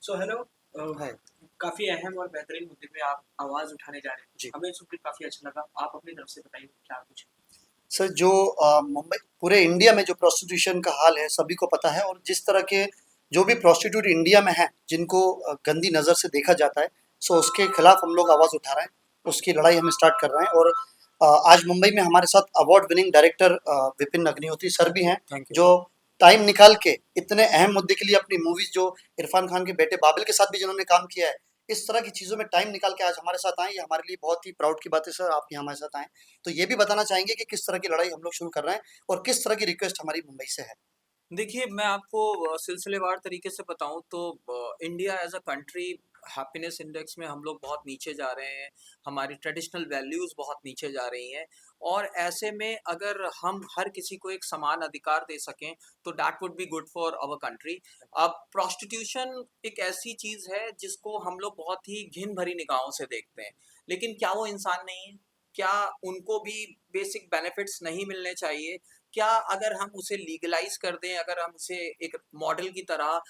So hello. है। काफ़ी अहम और बेहतरीन मुद्दे पे आप आवाज़ उठाने जा रहे हैं। जी। हमें सुन के काफ़ी अच्छा लगा। आप अपनी तरफ से बताइए क्या कुछ। सर जो मुंबई पूरे इंडिया में जो प्रोस्टिट्यूशन का हाल है सभी को पता है, और जिस तरह के जो भी प्रोस्टिट्यूट इंडिया में हैं जिनको गंदी नज़र से देखा जाता है, सो उसके खिलाफ हम लोग आवाज़ उठा रहे हैं। उसकी लड़ाई हम स्टार्ट कर रहे हैं। और आज मुंबई में हमारे साथ award winning director Vipin Agnihotri sir भी हैं, थैंक यू। जो टाइम निकाल के इतने अहम मुद्दे के लिए अपनी मूवीज जो इरफान खान के बेटे बाबिल के साथ भी जिन्होंने काम किया है, इस तरह की चीज़ों में टाइम निकाल के आज हमारे साथ आए, ये हमारे लिए बहुत ही प्राउड की बात है सर, आप यहाँ हमारे साथ आए। तो ये भी बताना चाहेंगे कि किस तरह की लड़ाई हम लोग शुरू कर रहे हैं और किस तरह की रिक्वेस्ट हमारी मुंबई से है। देखिए, मैं आपको सिलसिलेवार तरीके से बताऊँ तो India as a country happiness index में हम लोग बहुत नीचे जा रहे हैं, हमारी ट्रेडिशनल वैल्यूज़ बहुत नीचे जा रही हैं और ऐसे में अगर हम हर किसी को एक समान अधिकार दे सकें, तो that would be good for our country. अब प्रोस्टिट्यूशन एक ऐसी चीज़ है जिसको हम लोग बहुत ही घिन भरी निगाहों से देखते हैं, लेकिन क्या वो इंसान नहीं है? क्या उनको भी बेसिक बेनिफिट्स नहीं मिलने चाहिए? क्या अगर हम उसे लीगलाइज कर दें, अगर हम उसे एक मॉडल की तरह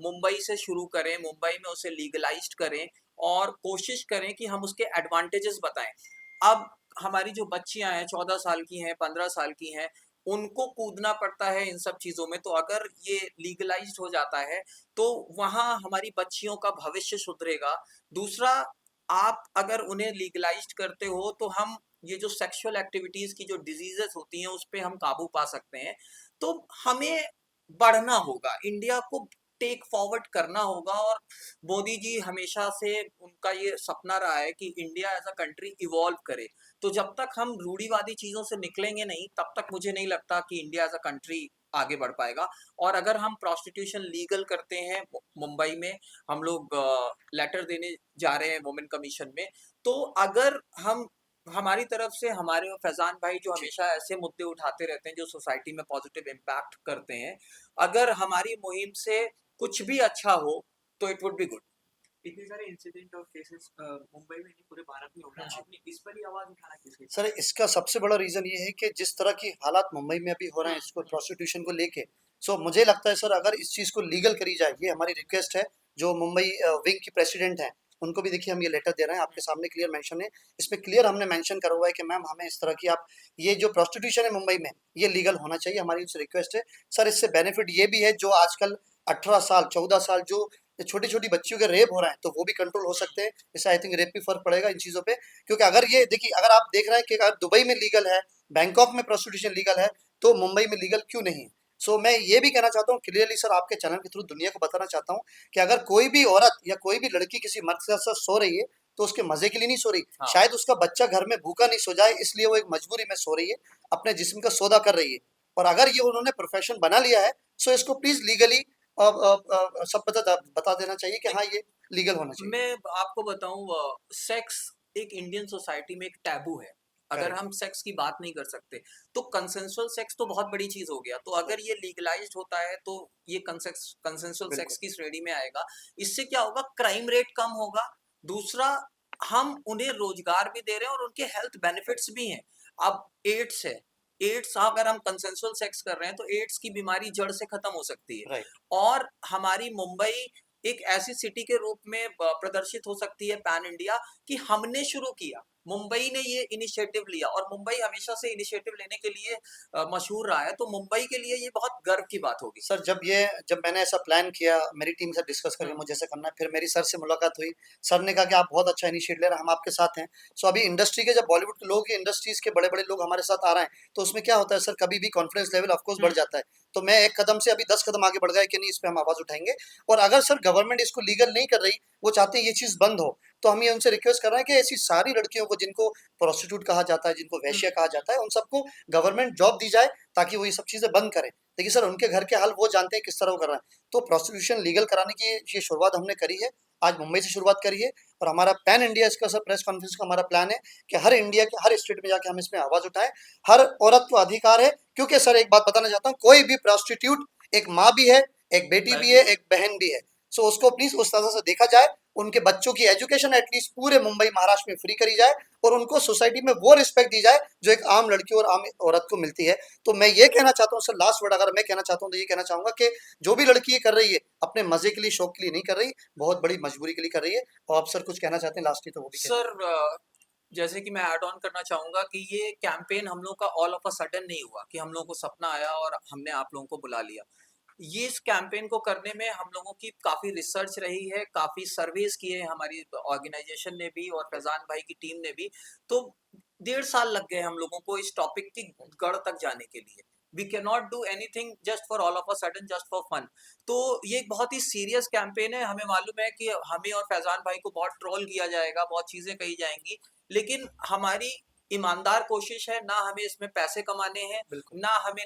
मुंबई से शुरू करें, मुंबई में उसे लीगलाइज्ड करें और कोशिश करें कि हम उसके एडवांटेजेस बताएं। अब हमारी जो बच्चियां हैं, 14 साल की हैं, 15 साल की हैं, उनको कूदना पड़ता है इन सब चीज़ों में। तो अगर ये लीगलाइज्ड हो जाता है तो वहाँ हमारी बच्चियों का भविष्य सुधरेगा। दूसरा, आप अगर उन्हें लीगलाइज्ड करते हो तो हम ये जो सेक्सुअल एक्टिविटीज़ की जो डिजीज़ेज़ होती हैं, उस पे हम काबू पा सकते हैं। तो हमें बढ़ना होगा, इंडिया को टेक फॉरवर्ड करना होगा और मोदी जी हमेशा से उनका ये सपना रहा है कि India as a country evolve करे। तो जब तक हम रूढ़िवादी चीज़ों से निकलेंगे नहीं, तब तक मुझे नहीं लगता कि इंडिया एज़ अ कंट्री आगे बढ़ पाएगा। और अगर हम प्रोस्टिट्यूशन लीगल करते हैं मुंबई में, हम लोग लेटर देने जा रहे हैं वुमेन कमीशन में, तो अगर हम हमारी तरफ से, हमारे और फैज़ान भाई जो जी। हमेशा ऐसे मुद्दे उठाते रहते हैं जो सोसाइटी में पॉजिटिव इम्पैक्ट करते हैं, अगर हमारी मुहिम से कुछ भी अच्छा हो तो इट वुड बी गुड। इतने सारे इंसिडेंट और केसेस मुंबई में नहीं पूरे भारत में हो रहा है, जी। आपने इस पर ही आवाज उठाना किसके सर इसका सबसे बड़ा रीज़न ये है कि जिस तरह की हालात मुंबई में अभी हो रहे हैं इसको लिए? प्रोस्टिट्यूशन को लेके, सो मुझे लगता है सर अगर इस चीज़ को लीगल करी जाए, ये हमारी रिक्वेस्ट है। जो मुंबई विंग की प्रेसिडेंट हैं, उनको भी देखिए हम ये लेटर दे रहे हैं, आपके सामने क्लियर मेंशन है। इसमें क्लियर हमने मेंशन करा हुआ है कि मैम हमें इस तरह की आप ये जो प्रोस्टिट्यूशन है मुंबई में, ये लीगल होना चाहिए, हमारी उनसे रिक्वेस्ट है। सर इससे बेनिफिट ये भी है, जो आजकल 18 साल 14 साल जो छोटी छोटी बच्चियों के रेप हो रहे हैं, तो वो भी कंट्रोल हो सकते हैं। इससे आई थिंक रेप भी फर्क पड़ेगा इन चीज़ों पे। क्योंकि अगर ये देखिए, अगर आप देख रहे हैं कि अगर दुबई में लीगल है, बैंकॉक में प्रोस्टिट्यूशन लीगल है, तो मुंबई में लीगल क्यों नहीं है? सो मैं ये भी कहना चाहता हूँ क्लियरली सर, आपके चैनल के थ्रू दुनिया को बताना चाहता हूँ कि अगर कोई भी औरत या कोई भी लड़की किसी मर्द के साथ सो रही है, तो उसके मजे के लिए नहीं सो रही। हाँ। शायद उसका बच्चा घर में भूखा नहीं सो जाए, इसलिए वो एक मजबूरी में सो रही है, अपने जिस्म का सौदा कर रही है। और अगर ये उन्होंने प्रोफेशन बना लिया है, सो इसको प्लीज लीगली सब बता देना चाहिए कि हाँ, ये लीगल होना चाहिए। मैं आपको बताऊं, सेक्स एक इंडियन सोसाइटी में एक टैबू है। अगर करेक्ट। हम सेक्स की बात नहीं कर सकते तो कंसेंसुअल सेक्स तो बहुत बड़ी चीज हो गया। तो अगर ये लीगलाइज्ड होता है तो ये कंसेंसुअल बिल्कुल। सेक्स की श्रेणी में आएगा। इससे क्या होगा, क्राइम रेट कम होगा। दूसरा, हम उन्हें रोजगार भी दे रहे हैं और उनके हेल्थ बेनिफिट्स भी हैं। अब एड्स है, एड्स अगर हम कंसेंसुअल सेक्स कर रहे हैं तो एड्स की बीमारी जड़ से खत्म हो सकती है। राइट। और हमारी मुंबई एक ऐसी सिटी के रूप में प्रदर्शित हो सकती है पैन इंडिया कि हमने शुरू किया, मुंबई ने ये इनिशिएटिव लिया और मुंबई हमेशा से इनिशिएटिव लेने के लिए मशहूर रहा है। तो मुंबई के लिए ये बहुत गर्व की बात होगी। सर जब मैंने ऐसा प्लान किया मेरी टीम से डिस्कस करके, हम्म। मुझे ऐसा करना है, फिर मेरी सर से मुलाकात हुई। सर ने कहा कि आप बहुत अच्छा इनिशिएटिव ले रहे हैं, हम आपके साथ हैं। सो अभी इंडस्ट्री के, जब बॉलीवुड के लोग, इंडस्ट्रीज के बड़े बड़े लोग हमारे साथ आ रहे हैं, तो उसमें क्या होता है सर, कभी भी कॉन्फिडेंस लेवल ऑफकोर्स बढ़ हम्म। जाता है। तो मैं एक कदम से अभी 10 कदम आगे बढ़ गया कि नहीं, इस पर हम आवाज उठाएंगे। और अगर सर गवर्नमेंट इसको लीगल नहीं कर रही, वो चाहते हैं ये चीज बंद हो, तो हम ये उनसे रिक्वेस्ट कर रहे हैं कि ऐसी सारी लड़कियों को जिनको प्रोस्टिट्यूट कहा जाता है, जिनको हम्म। वैश्य कहा जाता है, उन सबको गवर्नमेंट जॉब दी जाए, ताकि वो ये सब चीजें बंद करें। देखिए सर, उनके घर के हाल वो जानते हैं किस तरह वो कर रहे हैं। तो प्रोस्टिट्यूशन लीगल कराने की ये शुरुआत हमने करी है, आज मुंबई से शुरुआत करी है। और हमारा पैन इंडिया इसका सर प्रेस कॉन्फ्रेंस का हमारा प्लान है कि हर इंडिया के हर स्टेट में जाके हम इसमें आवाज उठाएं। हर औरत को अधिकार है, क्योंकि सर एक बात बताना चाहता हूँ, कोई भी प्रोस्टिट्यूट एक माँ भी है, एक बेटी भी है, एक बहन भी है। सो उसको प्लीज उस तरह से देखा जाए, उनके बच्चों की एजुकेशन एटलीस्ट पूरे मुंबई महाराष्ट्र में फ्री करी जाए, और उनको सोसाइटी में वो रिस्पेक्ट दी जाए जो एक आम लड़की और आम औरत को मिलती है। तो मैं ये कहना चाहता हूँ सर, लास्ट वर्ड अगर मैं कहना चाहता हूँ तो ये कहना चाहूंगा कि जो भी लड़की ये कर रही है अपने मजे के लिए, शौक के लिए नहीं कर रही, बहुत बड़ी मजबूरी के लिए कर रही है। और आप सर कुछ कहना चाहते हैं लास्टली तो वो भी कह सर जैसे कि मैं ऐड ऑन करना चाहूँगा कि ये कैंपेन हम लोग का ऑल ऑफ अ सडन नहीं हुआ कि हम लोगों को सपना आया और हमने आप लोगों को बुला लिया। ये इस कैंपेन को करने में हम लोगों की काफ़ी रिसर्च रही है, काफ़ी सर्वेस किए हैं हमारी ऑर्गेनाइजेशन ने भी और फैज़ान भाई की टीम ने भी। तो 1.5 साल लग गए हम लोगों को इस टॉपिक की गढ़ तक जाने के लिए। We can not do anything just for all of a sudden, just for fun. तो ये एक बहुत ही सीरियस कैंपेन है। हमें मालूम है कि हमें और फैज़ान भाई को बहुत ट्रोल किया जाएगा, बहुत चीज़ें कही जाएँगी, लेकिन हमारी ईमानदार कोशिश है, ना हमें इसमें पैसे कमाने हैं, बिल्कुल। ना हमें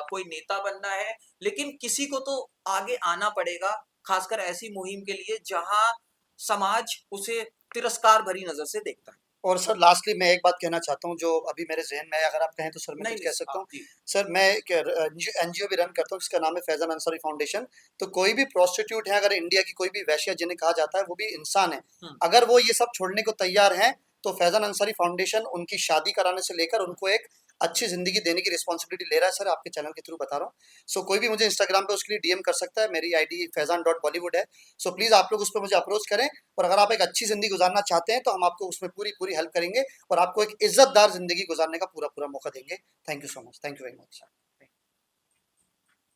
कोई नेता बनना है, लेकिन किसी को तो आगे आना पड़ेगा, खासकर ऐसी मुहिम के लिए जहां समाज उसे तिरस्कार भरी नजर से देखता है। और सर लास्टली मैं एक बात कहना चाहता हूँ जो अभी मेरे ज़हन में है, अगर आप कहें तो सर मैं नहीं कुछ नहीं कह सकता आप हूँ। जी। सर मैं एक एनजीओ भी रन करता हूँ जिसका नाम है फैज़ान अंसारी फाउंडेशन। तो कोई भी प्रोस्टिट्यूट है, अगर इंडिया की कोई भी वैश्या जिन्हें कहा जाता है, वो भी इंसान है, हम्म। अगर वो ये सब छोड़ने को तैयार हैं, तो फैज़ान अंसारी फाउंडेशन उनकी शादी कराने से लेकर उनको एक अच्छी ज़िंदगी देने की रिस्पॉन्सिबिलिटी ले रहा है। सर आपके चैनल के थ्रू बता रहा हूँ। सो कोई भी मुझे इंस्टाग्राम पे उसके लिए डीएम कर सकता है, मेरी आईडी फैज़ान.बॉलीवुड है। सो प्लीज़ आप लोग उस पर मुझे अप्रोच करें, और अगर आप एक अच्छी ज़िंदगी गुजारना चाहते हैं तो हम आपको उसमें पूरी पूरी हेल्प करेंगे, और आपको एक इज्जतदार ज़िंदगी गुजारने का पूरा पूरा मौका देंगे। Thank you so much, thank you very much.